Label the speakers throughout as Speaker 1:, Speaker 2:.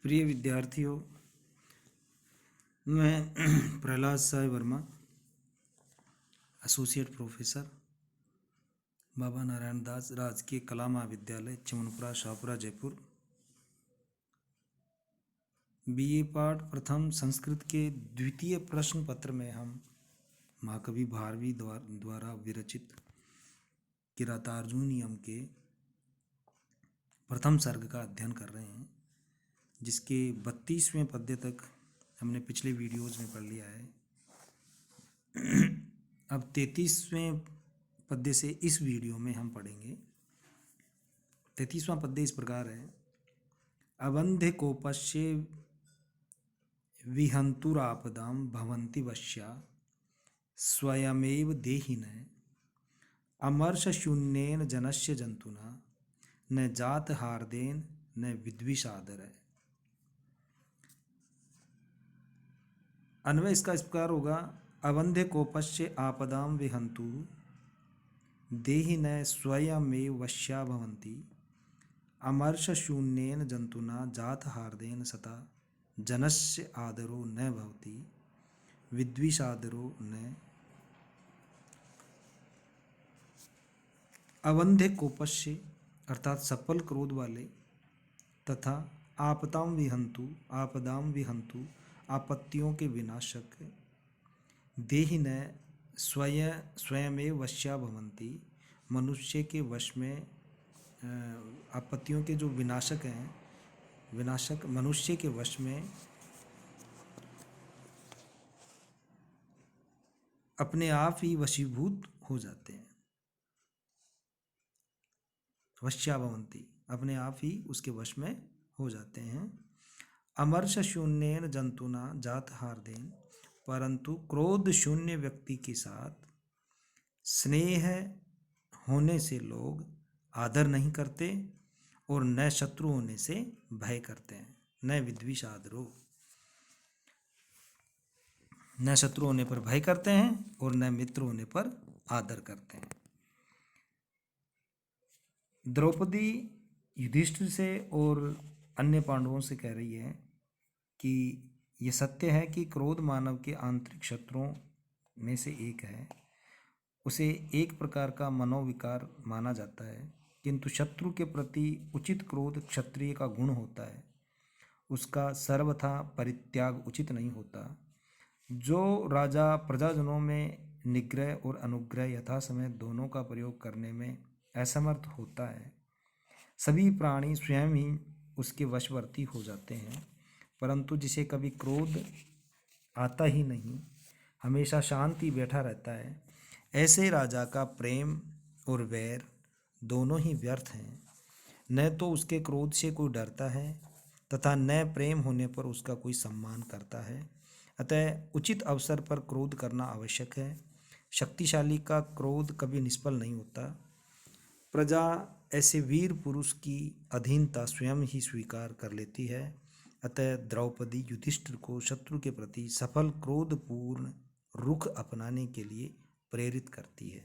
Speaker 1: प्रिय विद्यार्थियों, मैं प्रहलाद साय वर्मा, एसोसिएट प्रोफेसर, बाबा नारायण दास राजकीय कला महाविद्यालय चमनपुरा शाहपुरा जयपुर, बीए पाठ प्रथम संस्कृत के द्वितीय प्रश्न पत्र में हम महाकवि भारवी द्वारा विरचित किरातार्जुनीयम के प्रथम सर्ग का अध्ययन कर रहे हैं, जिसके 32वें पद्य तक हमने पिछले वीडियोज़ में पढ़ लिया है। अब 33वें पद्य से इस वीडियो में हम पढ़ेंगे। 33वां पद्य इस प्रकार है। अवंध्य कोपश्ये विहंतुरापदां भवन्ति वश्या स्वयमेव देहिनः अमर्षशून्येन जनस्य जंतुना न जात हार्देन न विद्विषादर। अन्वय इसका इस प्रकार होगा। अवंध्य कोपश्य आपदां विहंतु देहिनः स्वयमेव वश्या भवन्ति अमर्षशून्येन जंतुना जात हार्देन सता जनस्य आदरो न भवति विद्विषादरो न। अवंध्य कोपश्य अर्थात सफल क्रोध वाले तथा आपदां विहंतु आपत्तियों के विनाशक देहिनः स्वयमेव वश्या भवन्ति मनुष्य के वश में आपत्तियों के जो विनाशक मनुष्य के वश में अपने आप ही वशीभूत हो जाते हैं। वश्या भवन्ति अपने आप ही उसके वश में हो जाते हैं। अमर्ष शून्येन जंतुना जात हार्देन, परंतु क्रोध शून्य व्यक्ति के साथ स्नेह होने से लोग आदर नहीं करते और न शत्रु होने से भय करते हैं। न विद्विषादरो, न शत्रु होने पर भय करते हैं और न मित्र होने पर आदर करते हैं। द्रौपदी युधिष्ठिर से और अन्य पांडवों से कह रही है कि यह सत्य है कि क्रोध मानव के आंतरिक शत्रुओं में से एक है। उसे एक प्रकार का मनोविकार माना जाता है, किंतु शत्रु के प्रति उचित क्रोध क्षत्रिय का गुण होता है। उसका सर्वथा परित्याग उचित नहीं होता। जो राजा प्रजाजनों में निग्रह और अनुग्रह यथा समय दोनों का प्रयोग करने में असमर्थ होता है, सभी प्राणी स्वयं ही उसके वशवर्ती हो जाते हैं। परंतु जिसे कभी क्रोध आता ही नहीं, हमेशा शांति बैठा रहता है, ऐसे राजा का प्रेम और वैर दोनों ही व्यर्थ हैं। न तो उसके क्रोध से कोई डरता है तथा न प्रेम होने पर उसका कोई सम्मान करता है। अतः उचित अवसर पर क्रोध करना आवश्यक है। शक्तिशाली का क्रोध कभी निष्फल नहीं होता। प्रजा ऐसे वीर पुरुष की अधीनता स्वयं ही स्वीकार कर लेती है। अतः द्रौपदी युधिष्ठिर को शत्रु के प्रति सफल क्रोधपूर्ण रुख अपनाने के लिए प्रेरित करती है।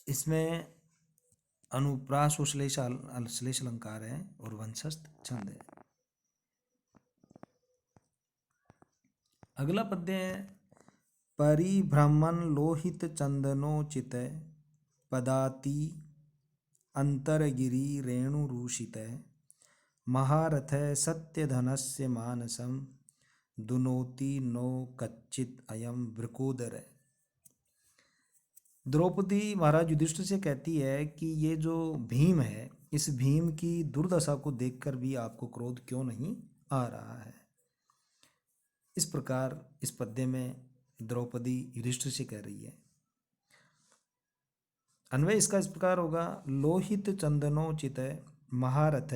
Speaker 1: इसमें अनुप्रास और श्लेष अलंकार है और वंशस्थ छंद है। अगला पद्य है। परिभ्रमण लोहित चंदनोचित पदाति अंतरगिरी रेणुरूषित महारथ सत्यधनस्य मानसम दुनोति नो कच्चित अयम वृकोदर। द्रौपदी महाराज युधिष्ठिर से कहती है कि ये जो भीम है, इस भीम की दुर्दशा को देखकर भी आपको क्रोध क्यों नहीं आ रहा है। इस प्रकार इस पद्य में द्रौपदी युधिष्ठिर से कह रही है। अन्वय इसका इस प्रकार होगा। लोहित चंदनोचित महारथ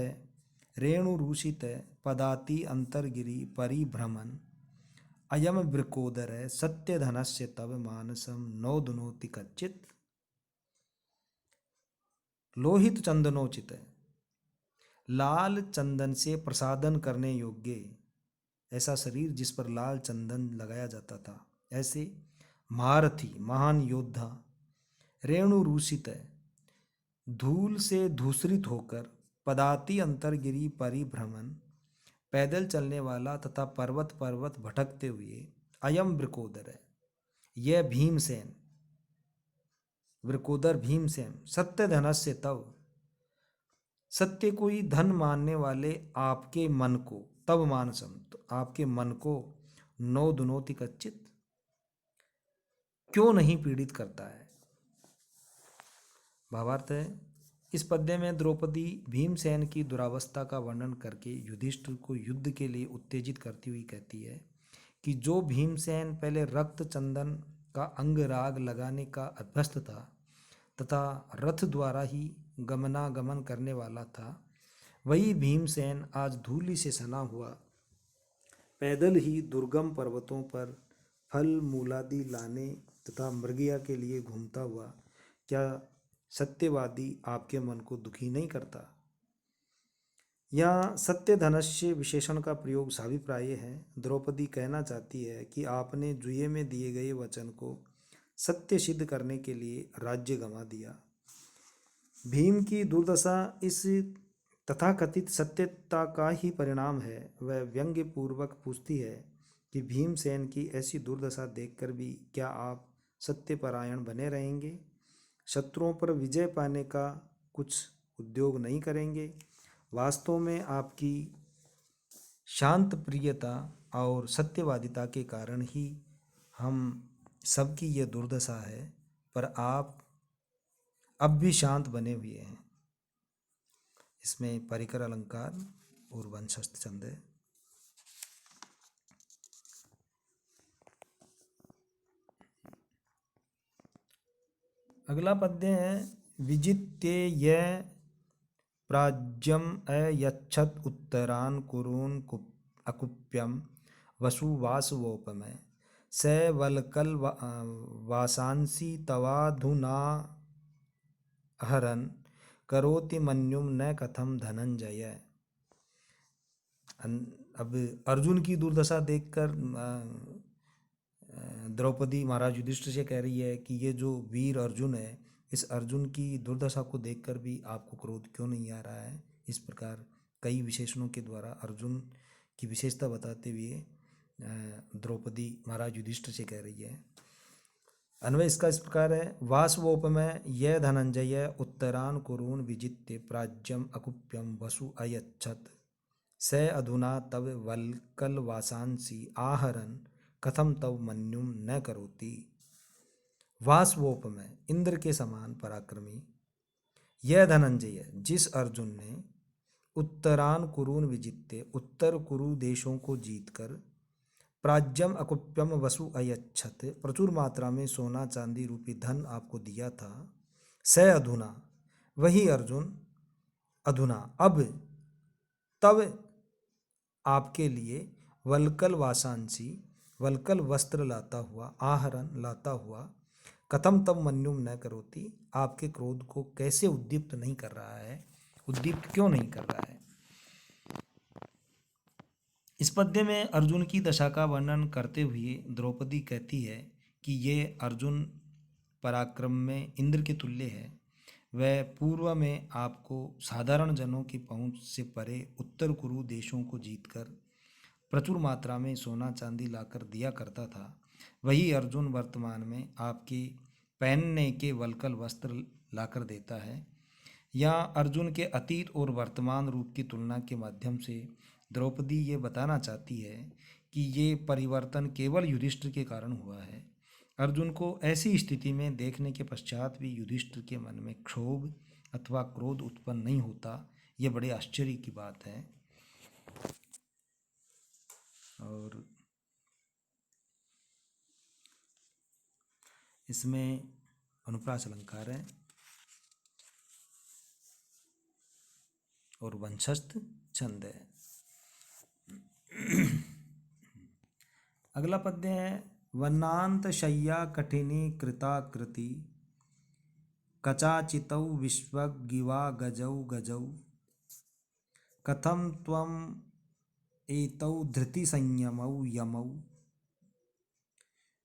Speaker 1: रेणुरूषित पदाति अंतरगिरी परिभ्रमण अयम वृकोदर सत्यधनस्य तव मानसम नौ दुनोति कच्चित। लोहित चंदनोचित, लाल चंदन से प्रसादन करने योग्य ऐसा शरीर जिस पर लाल चंदन लगाया जाता था, ऐसे महारथी महान योद्धा रेणुरूषित धूल से धूसरित होकर पदाति अंतरगिरी परिभ्रमण, पैदल चलने वाला तथा पर्वत पर्वत भटकते हुए अयम वृकोदर है। यह भीमसेन, वृकोदर भीमसेन सत्य धनस्य तव, सत्य को ही धन मानने वाले आपके मन को, तब मानसम, तो आपके मन को नो दुनोति कच्चित, क्यों नहीं पीड़ित करता है। भावार्थ है, इस पद्य में द्रौपदी भीमसेन की दुरावस्था का वर्णन करके युधिष्ठिर को युद्ध के लिए उत्तेजित करती हुई कहती है कि जो भीमसेन पहले रक्त चंदन का अंगराग लगाने का अभ्यस्त था तथा रथ द्वारा ही गमनागमन करने वाला था, वही भीमसेन आज धूलि से सना हुआ पैदल ही दुर्गम पर्वतों पर फल मूलादि लाने तथा मृगया के लिए घूमता हुआ क्या सत्यवादी आपके मन को दुखी नहीं करता। यहाँ सत्य धनस्य विशेषण का प्रयोग साभिप्राय है। द्रौपदी कहना चाहती है कि आपने जुए में दिए गए वचन को सत्य सिद्ध करने के लिए राज्य गंवा दिया। भीम की दुर्दशा इस तथाकथित सत्यता का ही परिणाम है। वह व्यंग्य पूर्वक पूछती है कि भीमसेन की ऐसी दुर्दशा देखकर भी क्या आप सत्यपरायण बने रहेंगे, शत्रुओं पर विजय पाने का कुछ उद्योग नहीं करेंगे। वास्तव में आपकी शांत प्रियता और सत्यवादिता के कारण ही हम सबकी यह दुर्दशा है, पर आप अब भी शांत बने हुए हैं। इसमें परिकर अलंकार और वंशस्थ छंद है। अगला पद्य है विजित्य य प्राज्यम अयच्छत उत्तरान कुरून अकुप्यम वसुवासवोपमय स वल्कल वासांसी तवाधुना हरन करोति मन्युम न कथम धनंजय। अब अर्जुन की दुर्दशा देखकर द्रौपदी महाराज युधिष्ठिर से कह रही है कि ये जो वीर अर्जुन है, इस अर्जुन की दुर्दशा को देखकर भी आपको क्रोध क्यों नहीं आ रहा है। इस प्रकार कई विशेषणों के द्वारा अर्जुन की विशेषता बताते हुए द्रौपदी महाराज युधिष्ठिर से कह रही है। अन्वय इसका इस प्रकार है, वासवोपमय यह धनंजय उत्तरान कुरून विजित्य प्राज्यम अकुप्यम वसु अयच्छत स अधुना तव वल्कल वासांसी आहरन कथम तव मन्युम न करोति। वासवोपमय इंद्र के समान पराक्रमी यह धनंजय जिस अर्जुन ने उत्तरान कुरून विजित्य उत्तर कुरु देशों को जीतकर प्राज्यम अकुप्यम वसु अयच्छत प्रचुर मात्रा में सोना चांदी रूपी धन आपको दिया था, स अधुना वही अर्जुन अधुना अब तब आपके लिए वल्कल वासांसी वल्कल वस्त्र लाता हुआ आहरण लाता हुआ कथम तब मन्युम न करोति आपके क्रोध को कैसे उद्दीप्त नहीं कर रहा है, उद्दीप्त क्यों नहीं कर रहा है। इस पद्य में अर्जुन की दशा का वर्णन करते हुए द्रौपदी कहती है कि ये अर्जुन पराक्रम में इंद्र के तुल्य है। वह पूर्व में आपको साधारण जनों की पहुंच से परे उत्तर कुरु देशों को जीतकर प्रचुर मात्रा में सोना चांदी लाकर दिया करता था। वही अर्जुन वर्तमान में आपके पहनने के वल्कल वस्त्र लाकर देता है। यहाँ अर्जुन के अतीत और वर्तमान रूप की तुलना के माध्यम से द्रौपदी ये बताना चाहती है कि ये परिवर्तन केवल युधिष्ठिर के कारण हुआ है। अर्जुन को ऐसी स्थिति में देखने के पश्चात भी युधिष्ठिर के मन में क्षोभ अथवा क्रोध उत्पन्न नहीं होता, ये बड़े आश्चर्य की बात है। और इसमें अनुप्रास अलंकार है और वंशस्थ छंद है। अगला पद्य है वनांत शय्या कठिनी कृताकृति कचाचितौ विश्वगिवा गजौ गजौ कथम त्वम एतौ धृति संयमौ यमौ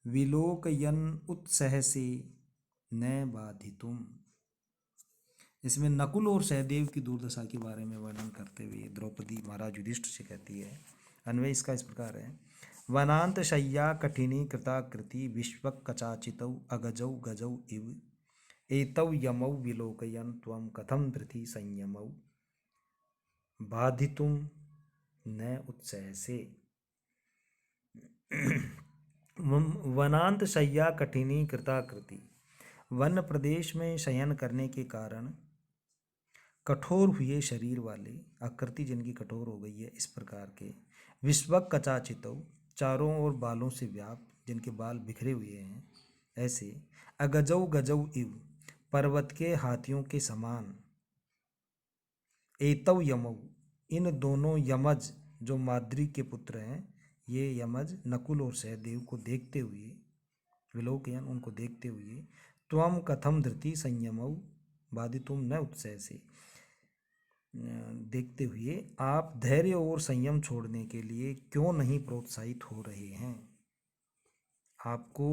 Speaker 1: विलोकयन उत्सहसे न बाधितुम। इसमें नकुल और सहदेव की दुर्दशा के बारे में वर्णन करते हुए द्रौपदी महाराज युधिष्ठिर से कहती है। अन्वय इसका इस प्रकार है। वनांत शय्या कठिनी कृताकृति विश्वक कचाचितौ अगजौ गजौ इव एतौ यमौ विलोकयन् त्वं कथं धृति संयमौ बाधितुं न उत्सहसे। वनांत शय्या कठिनी कृताकृति, वन प्रदेश में शयन करने के कारण कठोर हुए शरीर वाले, आकृति जिनकी कठोर हो गई है इस प्रकार के, विश्वक कचाचितौ, चारों ओर बालों से व्याप्त, जिनके बाल बिखरे हुए हैं ऐसे, अगजौ गजौ इव, पर्वत के हाथियों के समान, एतौ यमौ, इन दोनों यमज जो माद्री के पुत्र हैं, ये यमज नकुल और सहदेव को देखते हुए, विलोकयन उनको देखते हुए, त्वम कथम धृति संयमौ बाधितुम न उत्सह से, देखते हुए आप धैर्य और संयम छोड़ने के लिए क्यों नहीं प्रोत्साहित हो रहे हैं। आपको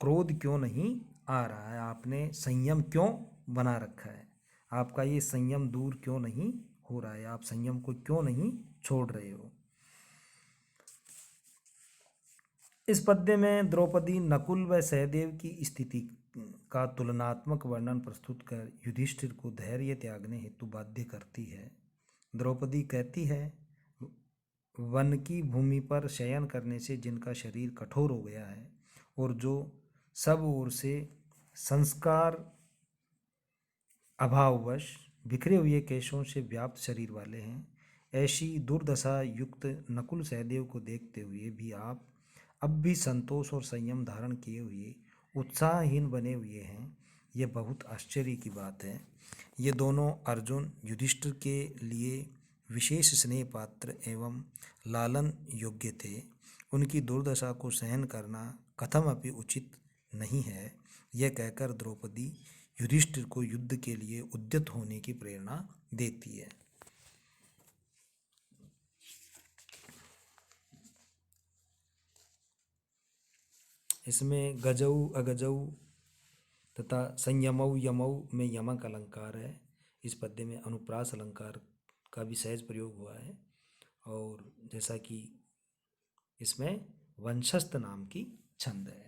Speaker 1: क्रोध क्यों नहीं आ रहा है, आपने संयम क्यों बना रखा है, आपका ये संयम दूर क्यों नहीं हो रहा है, आप संयम को क्यों नहीं छोड़ रहे हो। इस पद्य में द्रौपदी नकुल व सहदेव की स्थिति का तुलनात्मक वर्णन प्रस्तुत कर युधिष्ठिर को धैर्य त्यागने हेतु बाध्य करती है। द्रौपदी कहती है, वन की भूमि पर शयन करने से जिनका शरीर कठोर हो गया है और जो सब ओर से संस्कार अभाववश बिखरे हुए केशों से व्याप्त शरीर वाले हैं, ऐसी दुर्दशा युक्त नकुल सहदेव को देखते हुए भी आप अब भी संतोष और संयम धारण किए हुए उत्साहहीन बने हुए हैं, यह बहुत आश्चर्य की बात है। ये दोनों अर्जुन युधिष्ठिर के लिए विशेष स्नेह पात्र एवं लालन योग्य थे। उनकी दुर्दशा को सहन करना कथमपि उचित नहीं है। यह कहकर द्रौपदी युधिष्ठिर को युद्ध के लिए उद्यत होने की प्रेरणा देती है। इसमें गजौ अगजौ तथा संयमौ यमौ में यमक अलंकार है। इस पद्य में अनुप्रास अलंकार का भी सहज प्रयोग हुआ है और जैसा कि इसमें वंशस्थ नाम की छंद है।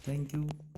Speaker 1: Thank you.